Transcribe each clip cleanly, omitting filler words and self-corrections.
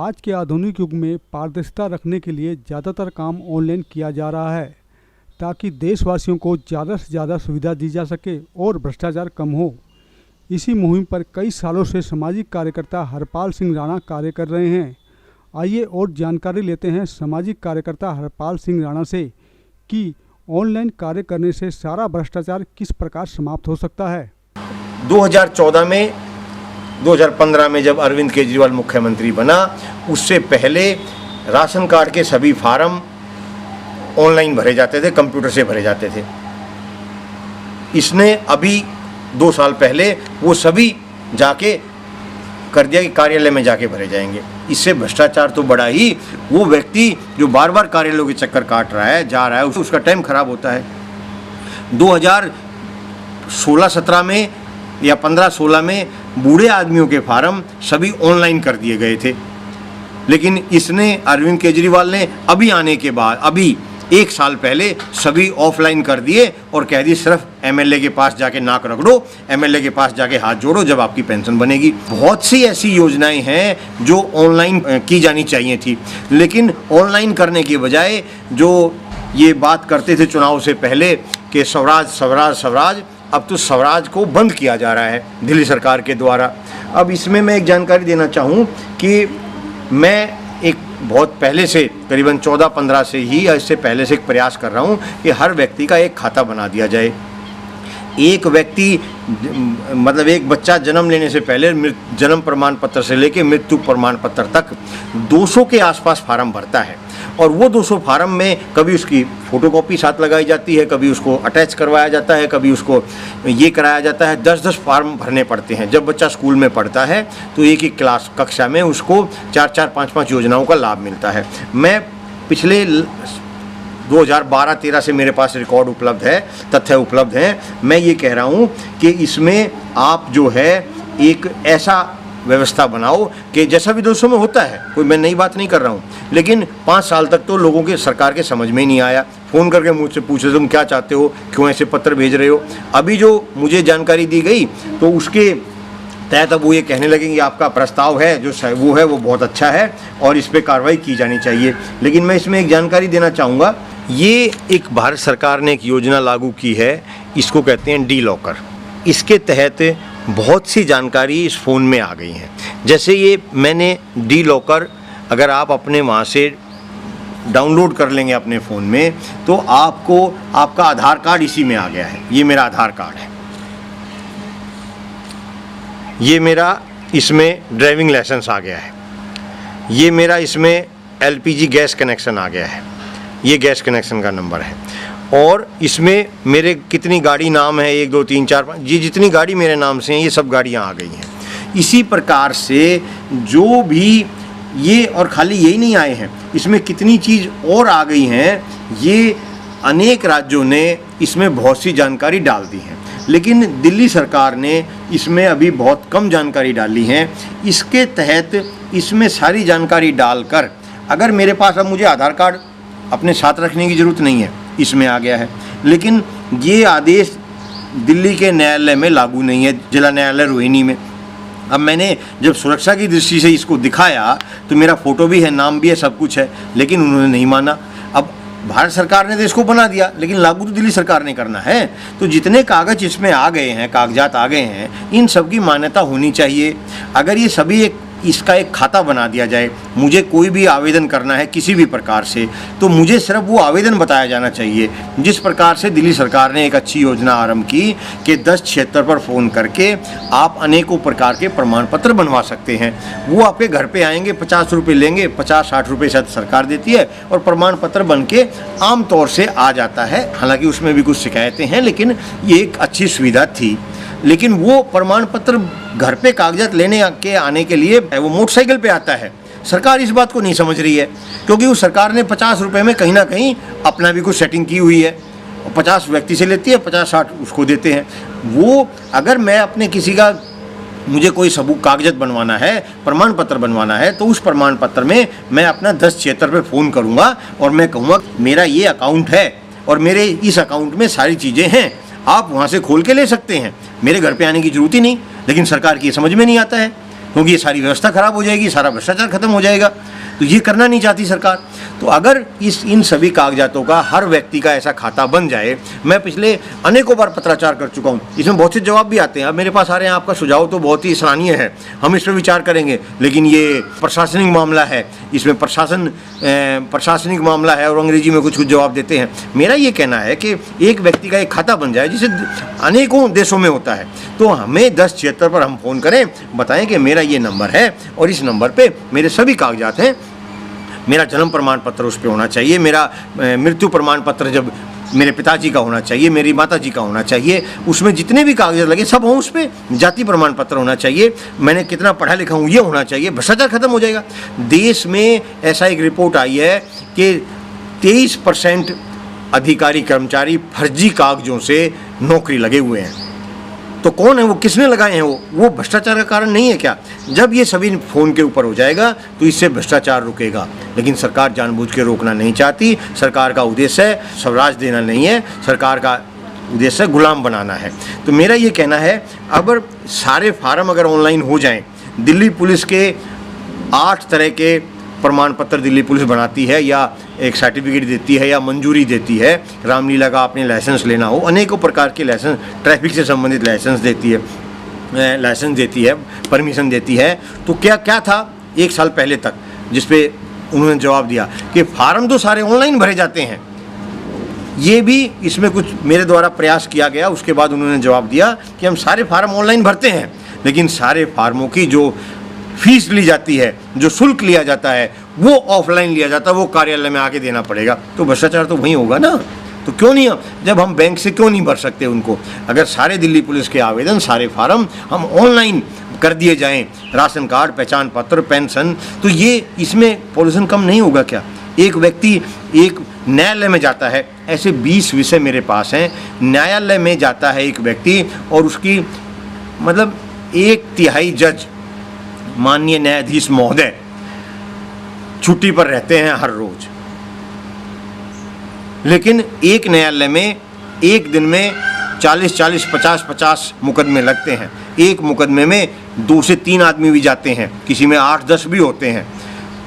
आज के आधुनिक युग में पारदर्शिता रखने के लिए ज़्यादातर काम ऑनलाइन किया जा रहा है ताकि देशवासियों को ज़्यादा से ज़्यादा सुविधा दी जा सके और भ्रष्टाचार कम हो। इसी मुहिम पर कई सालों से सामाजिक कार्यकर्ता हरपाल सिंह राणा कार्य कर रहे हैं। आइए और जानकारी लेते हैं सामाजिक कार्यकर्ता हरपाल सिंह राणा से कि ऑनलाइन कार्य करने से सारा भ्रष्टाचार किस प्रकार समाप्त हो सकता है। 2015 में जब अरविंद केजरीवाल मुख्यमंत्री बना, उससे पहले राशन कार्ड के सभी फार्म ऑनलाइन भरे जाते थे, कंप्यूटर से भरे जाते थे। इसने अभी 2 साल पहले वो सभी जाके कर दिया कि कार्यालय में जाके भरे जाएंगे। इससे भ्रष्टाचार तो बढ़ा ही, वो व्यक्ति जो बार बार कार्यालयों के चक्कर काट रहा है, जा रहा है, उसका टाइम खराब होता है। 2016-17 में या 15-16 में बूढ़े आदमियों के फार्म सभी ऑनलाइन कर दिए गए थे, लेकिन इसने अरविंद केजरीवाल ने अभी आने के बाद, अभी 1 साल पहले सभी ऑफलाइन कर दिए और कह दिए सिर्फ एमएलए के पास जाके नाक रगड़ो, एमएलए के पास जाके हाथ जोड़ो, जब आपकी पेंशन बनेगी। बहुत सी ऐसी योजनाएं हैं जो ऑनलाइन की जानी चाहिए थी, लेकिन ऑनलाइन करने के बजाय जो ये बात करते थे चुनाव से पहले कि स्वराज स्वराज स्वराज, अब तो स्वराज को बंद किया जा रहा है दिल्ली सरकार के द्वारा। अब इसमें मैं एक जानकारी देना चाहूँ कि मैं एक बहुत पहले से, करीबन 14-15 से ही या इससे पहले से एक प्रयास कर रहा हूँ कि हर व्यक्ति का एक खाता बना दिया जाए। एक व्यक्ति मतलब एक बच्चा जन्म लेने से पहले जन्म प्रमाण पत्र से लेकर मृत्यु प्रमाण पत्र तक 200 के आसपास फार्म भरता है, और वो 200 फार्म में कभी उसकी फ़ोटोकॉपी साथ लगाई जाती है, कभी उसको अटैच करवाया जाता है, कभी उसको ये कराया जाता है। 10-10 फार्म भरने पड़ते हैं। जब बच्चा स्कूल में पढ़ता है तो एक ही क्लास कक्षा में उसको 4-4, 5-5 योजनाओं का लाभ मिलता है। मैं पिछले 2012-13 से मेरे पास रिकॉर्ड उपलब्ध है, तथ्य उपलब्ध हैं। मैं ये कह रहा हूँ कि इसमें आप जो है एक ऐसा व्यवस्था बनाओ कि जैसा विदेशों में होता है, कोई मैं नई बात नहीं कर रहा हूँ, लेकिन 5 साल तक तो लोगों के सरकार के समझ में ही नहीं आया। फ़ोन करके मुझसे पूछे तुम क्या चाहते हो, क्यों ऐसे पत्र भेज रहे हो। अभी जो मुझे जानकारी दी गई तो उसके तहत अब वो ये कहने लगे कि आपका प्रस्ताव है जो वो है वो बहुत अच्छा है और इस पर कार्रवाई की जानी चाहिए। लेकिन मैं इसमें एक जानकारी देना चाहूँगा, ये एक भारत सरकार ने एक योजना लागू की है, इसको कहते हैं डी लॉकर। इसके तहत बहुत सी जानकारी इस फ़ोन में आ गई हैं। जैसे ये मैंने डी लॉकर अगर आप अपने वहाँ से डाउनलोड कर लेंगे अपने फ़ोन में, तो आपको आपका आधार कार्ड इसी में आ गया है। ये मेरा आधार कार्ड है, ये मेरा इसमें ड्राइविंग लाइसेंस आ गया है, ये मेरा इसमें एलपीजी गैस कनेक्शन आ गया है, ये गैस कनेक्शन का नंबर है, और इसमें मेरे कितनी गाड़ी नाम है 1 2 3 4 5, ये जितनी गाड़ी मेरे नाम से हैं ये सब गाड़ियाँ आ गई हैं। इसी प्रकार से जो भी ये, और खाली यही नहीं आए हैं, इसमें कितनी चीज़ और आ गई हैं। ये अनेक राज्यों ने इसमें बहुत सी जानकारी डाल दी है, लेकिन दिल्ली सरकार ने इसमें अभी बहुत कम जानकारी डाली है। इसके तहत इसमें सारी जानकारी डालकर, अगर मेरे पास, अब मुझे आधार कार्ड अपने साथ रखने की ज़रूरत नहीं है, इसमें आ गया है, लेकिन ये आदेश दिल्ली के न्यायालय में लागू नहीं है, जिला न्यायालय रोहिणी में। अब मैंने जब सुरक्षा की दृष्टि से इसको दिखाया तो मेरा फ़ोटो भी है, नाम भी है, सब कुछ है, लेकिन उन्होंने नहीं माना। अब भारत सरकार ने तो इसको बना दिया, लेकिन लागू तो दिल्ली सरकार ने करना है। तो जितने कागज़ इसमें आ गए हैं, कागजात आ गए हैं, इन सब की मान्यता होनी चाहिए। अगर ये सभी इसका एक खाता बना दिया जाए, मुझे कोई भी आवेदन करना है किसी भी प्रकार से, तो मुझे सिर्फ वो आवेदन बताया जाना चाहिए। जिस प्रकार से दिल्ली सरकार ने एक अच्छी योजना आरंभ की कि 1076 पर फ़ोन करके आप अनेकों प्रकार के प्रमाण पत्र बनवा सकते हैं। वो आपके घर पे आएंगे, 50 रुपये लेंगे, 50-60 रुपये शायद सरकार देती है, और प्रमाण पत्र बन के आम तौर से आ जाता है। हालाँकि उसमें भी कुछ शिकायतें हैं, लेकिन ये एक अच्छी सुविधा थी। लेकिन वो प्रमाण पत्र घर पे कागजात लेने के आने के लिए वो मोटरसाइकिल पे आता है। सरकार इस बात को नहीं समझ रही है, क्योंकि उस सरकार ने 50 रुपये में कहीं ना कहीं अपना भी कुछ सेटिंग की हुई है। 50 व्यक्ति से लेती है, 50-60 उसको देते हैं। वो अगर मैं अपने किसी का, मुझे कोई सबूत कागजात बनवाना है, प्रमाण पत्र बनवाना है, तो उस प्रमाण पत्र में मैं अपना 1076 पे फ़ोन करूँगा और मैं कहूँगा मेरा ये अकाउंट है और मेरे इस अकाउंट में सारी चीज़ें हैं, आप वहाँ से खोल के ले सकते हैं, मेरे घर पे आने की ज़रूरत ही नहीं। लेकिन सरकार की समझ में नहीं आता है। क्योंकि ये सारी व्यवस्था खराब हो जाएगी, सारा भ्रष्टाचार खत्म हो जाएगा। तो ये करना नहीं चाहती सरकार। तो अगर इन सभी कागजातों का हर व्यक्ति का ऐसा खाता बन जाए, मैं पिछले अनेकों बार पत्राचार कर चुका हूँ, इसमें बहुत से जवाब भी आते हैं। अब मेरे पास आ रहे हैं, आपका सुझाव तो बहुत ही सराहनीय है, हम इस पर विचार करेंगे, लेकिन ये प्रशासनिक मामला है, इसमें प्रशासनिक मामला है और अंग्रेजी में कुछ जवाब देते हैं। मेरा ये कहना है कि एक व्यक्ति का एक खाता बन जाए, जिसे अनेकों देशों में होता है, तो हमें 1076 पर हम फ़ोन करें, बताएं कि मेरा ये नंबर है और इस नंबर पे मेरे सभी कागजात हैं, मेरा जन्म प्रमाण पत्र उस पर होना चाहिए, मेरा मृत्यु प्रमाण पत्र जब मेरे पिताजी का होना चाहिए, मेरी माताजी का होना चाहिए, उसमें जितने भी कागजात लगे सब हों, उस पर जाति प्रमाण पत्र होना चाहिए, मैंने कितना पढ़ा लिखा हूँ ये होना चाहिए, भ्रष्टाचार खत्म हो जाएगा। देश में ऐसा एक रिपोर्ट आई है कि 23% अधिकारी कर्मचारी फर्जी कागजों से नौकरी लगे हुए हैं। तो कौन है वो, किसने लगाए हैं वो भ्रष्टाचार का कारण नहीं है क्या? जब ये सभी फ़ोन के ऊपर हो जाएगा तो इससे भ्रष्टाचार रुकेगा। लेकिन सरकार जानबूझ के रोकना नहीं चाहती। सरकार का उद्देश्य स्वराज देना नहीं है, सरकार का उद्देश्य गुलाम बनाना है। तो मेरा ये कहना है, अगर सारे फार्म अगर ऑनलाइन हो जाएं, दिल्ली पुलिस के 8 तरह के प्रमाण पत्र दिल्ली पुलिस बनाती है, या एक सर्टिफिकेट देती है, या मंजूरी देती है, रामलीला का आपने लाइसेंस लेना हो, अनेकों प्रकार के लाइसेंस, ट्रैफिक से संबंधित लाइसेंस देती है, परमिशन देती है। तो क्या था 1 साल पहले तक, जिस पे उन्होंने जवाब दिया कि फार्म तो सारे ऑनलाइन भरे जाते हैं। ये भी इसमें कुछ मेरे द्वारा प्रयास किया गया, उसके बाद उन्होंने जवाब दिया कि हम सारे फार्म ऑनलाइन भरते हैं, लेकिन सारे फार्मों की जो फीस ली जाती है, जो शुल्क लिया जाता है, वो ऑफलाइन लिया जाता है, वो कार्यालय में आके देना पड़ेगा। तो भ्रष्टाचार तो वहीं होगा ना। तो क्यों नहीं, जब हम बैंक से क्यों नहीं भर सकते उनको? अगर सारे दिल्ली पुलिस के आवेदन, सारे फार्म हम ऑनलाइन कर दिए जाएं, राशन कार्ड, पहचान पत्र, पेंशन, तो ये इसमें पॉल्यूशन कम नहीं होगा क्या? एक व्यक्ति एक न्यायालय में जाता है, ऐसे 20 विषय मेरे पास हैं। न्यायालय में जाता है एक व्यक्ति और उसकी मतलब 1/3 जज, माननीय न्यायाधीश महोदय, छुट्टी पर रहते हैं हर रोज, लेकिन एक न्यायालय में एक दिन में 40-40, 50-50 मुकदमे लगते हैं। एक मुकदमे में 2 से 3 आदमी भी जाते हैं, किसी में 8-10 भी होते हैं।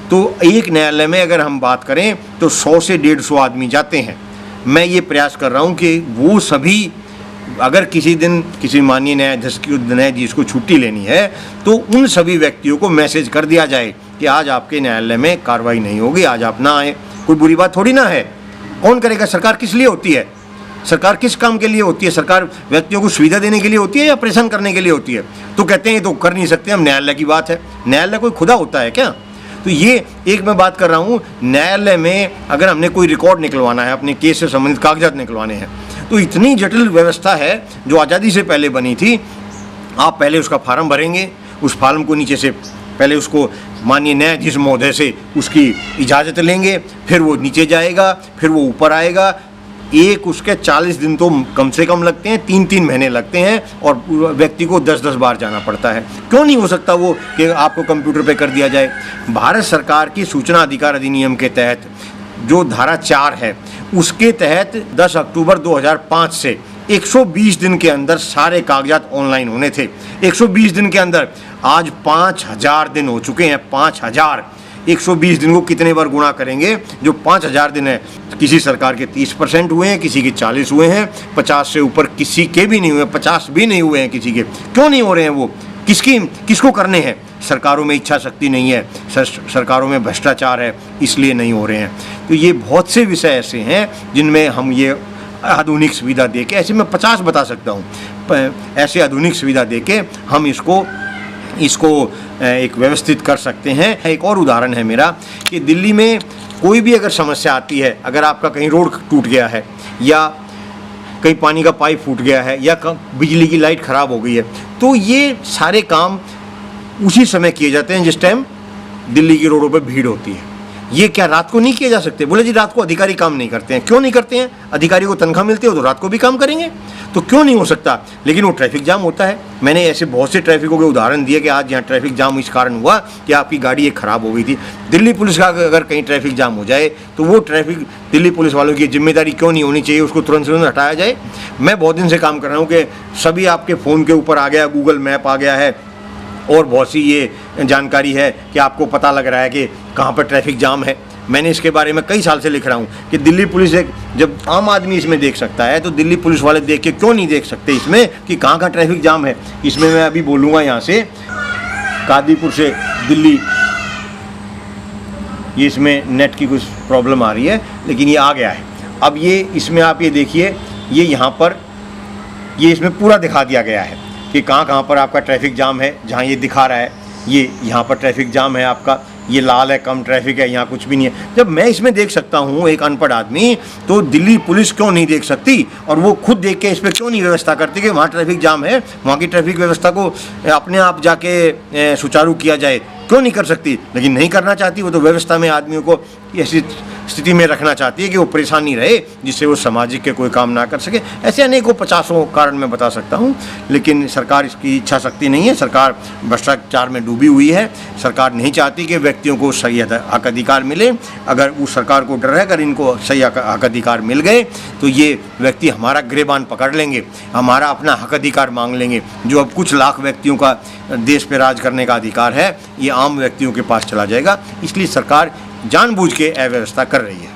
तो एक न्यायालय में अगर हम बात करें तो 100 से 150 आदमी जाते हैं। मैं ये प्रयास कर रहा हूँ कि वो सभी, अगर किसी दिन किसी माननीय न्यायाधीश को छुट्टी लेनी है तो उन सभी व्यक्तियों को मैसेज कर दिया जाए कि आज आपके न्यायालय में कार्रवाई नहीं होगी, आज आप ना आए। कोई बुरी बात थोड़ी ना है। कौन करेगा? सरकार किस लिए होती है? सरकार किस काम के लिए होती है? सरकार व्यक्तियों को सुविधा देने के लिए होती है या परेशान करने के लिए होती है? तो कहते हैं तो कर नहीं सकते हम, न्यायालय की बात है। न्यायालय कोई खुदा होता है क्या? तो ये एक मैं बात कर रहा हूँ, न्यायालय में अगर हमने कोई रिकॉर्ड निकलवाना है, अपने केस से संबंधित कागजात निकलवाने हैं, तो इतनी जटिल व्यवस्था है जो आज़ादी से पहले बनी थी। आप पहले उसका फार्म भरेंगे, उस फार्म को नीचे से पहले उसको माननीय न्यायाधीश महोदय से उसकी इजाज़त लेंगे, फिर वो नीचे जाएगा, फिर वो ऊपर आएगा। एक उसके 40 दिन तो कम से कम लगते हैं, 3-3 महीने लगते हैं, और व्यक्ति को 10-10 बार जाना पड़ता है। क्यों नहीं हो सकता वो कि आपको कंप्यूटर पे कर दिया जाए? भारत सरकार की सूचना अधिकार अधिनियम के तहत जो धारा 4 है, उसके तहत 10 अक्टूबर 2005 से 120 दिन के अंदर सारे कागजात ऑनलाइन होने थे। 120 दिन के अंदर। आज 5000 दिन हो चुके हैं। 5000। 120 दिन को कितने बार गुणा करेंगे? जो 5000 दिन है, किसी सरकार के 30% हुए हैं, किसी के 40 हुए हैं, 50 से ऊपर किसी के भी नहीं हुए, 50 भी नहीं हुए हैं किसी के। क्यों नहीं हो रहे हैं वो? किसको करने हैं? सरकारों में इच्छा शक्ति नहीं है, सरकारों में भ्रष्टाचार है, इसलिए नहीं हो रहे हैं। तो ये बहुत से विषय ऐसे हैं जिनमें हम ये आधुनिक सुविधा देके, ऐसे मैं 50 बता सकता हूँ, ऐसे आधुनिक सुविधा देके हम इसको एक व्यवस्थित कर सकते हैं। एक और उदाहरण है मेरा कि दिल्ली में कोई भी अगर समस्या आती है, अगर आपका कहीं रोड टूट गया है, या कहीं पानी का पाइप फूट गया है, या बिजली की लाइट ख़राब हो गई है, तो ये सारे काम उसी समय किए जाते हैं जिस टाइम दिल्ली की रोडों पर भीड़ होती है। ये क्या रात को नहीं किए जा सकते? बोले जी रात को अधिकारी काम नहीं करते हैं। क्यों नहीं करते हैं? अधिकारी को तनख्वाह मिलती हो तो रात को भी काम करेंगे, तो क्यों नहीं हो सकता? लेकिन वो ट्रैफिक जाम होता है। मैंने ऐसे बहुत से ट्रैफिकों के उदाहरण दिए कि आज यहाँ ट्रैफिक जाम इस कारण हुआ कि आपकी गाड़ी एक ख़राब हो गई थी। दिल्ली पुलिस का अगर कहीं ट्रैफिक जाम हो जाए तो वो ट्रैफिक दिल्ली पुलिस वालों की जिम्मेदारी क्यों नहीं होनी चाहिए? उसको तुरंत हटाया जाए। मैं बहुत दिन से काम कर रहा हूँ कि सभी आपके फ़ोन के ऊपर आ गया, गूगल मैप आ गया है, और बहुत सी ये जानकारी है कि आपको पता लग रहा है कि कहाँ पर ट्रैफिक जाम है। मैंने इसके बारे में कई साल से लिख रहा हूँ कि दिल्ली पुलिस एक, जब आम आदमी इसमें देख सकता है तो दिल्ली पुलिस वाले देख के क्यों नहीं देख सकते इसमें कि कहाँ कहाँ ट्रैफिक जाम है। इसमें मैं अभी बोलूँगा यहाँ से कादीपुर से दिल्ली, ये इसमें नेट की कुछ प्रॉब्लम आ रही है लेकिन ये आ गया है। अब ये इसमें आप ये देखिए, ये यहाँ पर ये इसमें पूरा दिखा दिया गया है कि कहाँ कहाँ पर आपका ट्रैफिक जाम है। जहाँ ये दिखा रहा है ये यहाँ पर ट्रैफिक जाम है आपका, ये लाल है कम ट्रैफिक है, यहाँ कुछ भी नहीं है। जब मैं इसमें देख सकता हूँ एक अनपढ़ आदमी, तो दिल्ली पुलिस क्यों नहीं देख सकती और वो खुद देख के इस पर क्यों नहीं व्यवस्था करती कि वहाँ ट्रैफिक जाम है, वहाँ की ट्रैफिक व्यवस्था को अपने आप जाके सुचारू किया जाए, क्यों नहीं कर सकती। लेकिन नहीं करना चाहती, वो तो व्यवस्था में आदमियों को ऐसी स्थिति में रखना चाहती है कि वो परेशानी रहे जिससे वो सामाजिक के कोई काम ना कर सके। ऐसे अनेकों 50 कारण मैं बता सकता हूँ, लेकिन सरकार इसकी इच्छा शक्ति नहीं है। सरकार भ्रष्टाचार में डूबी हुई है। सरकार नहीं चाहती कि व्यक्तियों को सही हक अधिकार मिले। अगर उस सरकार को डर है अगर इनको सही हक अधिकार मिल गए तो ये व्यक्ति हमारा गिरेबान पकड़ लेंगे, हमारा अपना हक अधिकार मांग लेंगे। जो अब कुछ लाख व्यक्तियों का देश पे राज करने का अधिकार है, ये आम व्यक्तियों के पास चला जाएगा। इसलिए सरकार जानबूझ के अव्यवस्था कर रही है।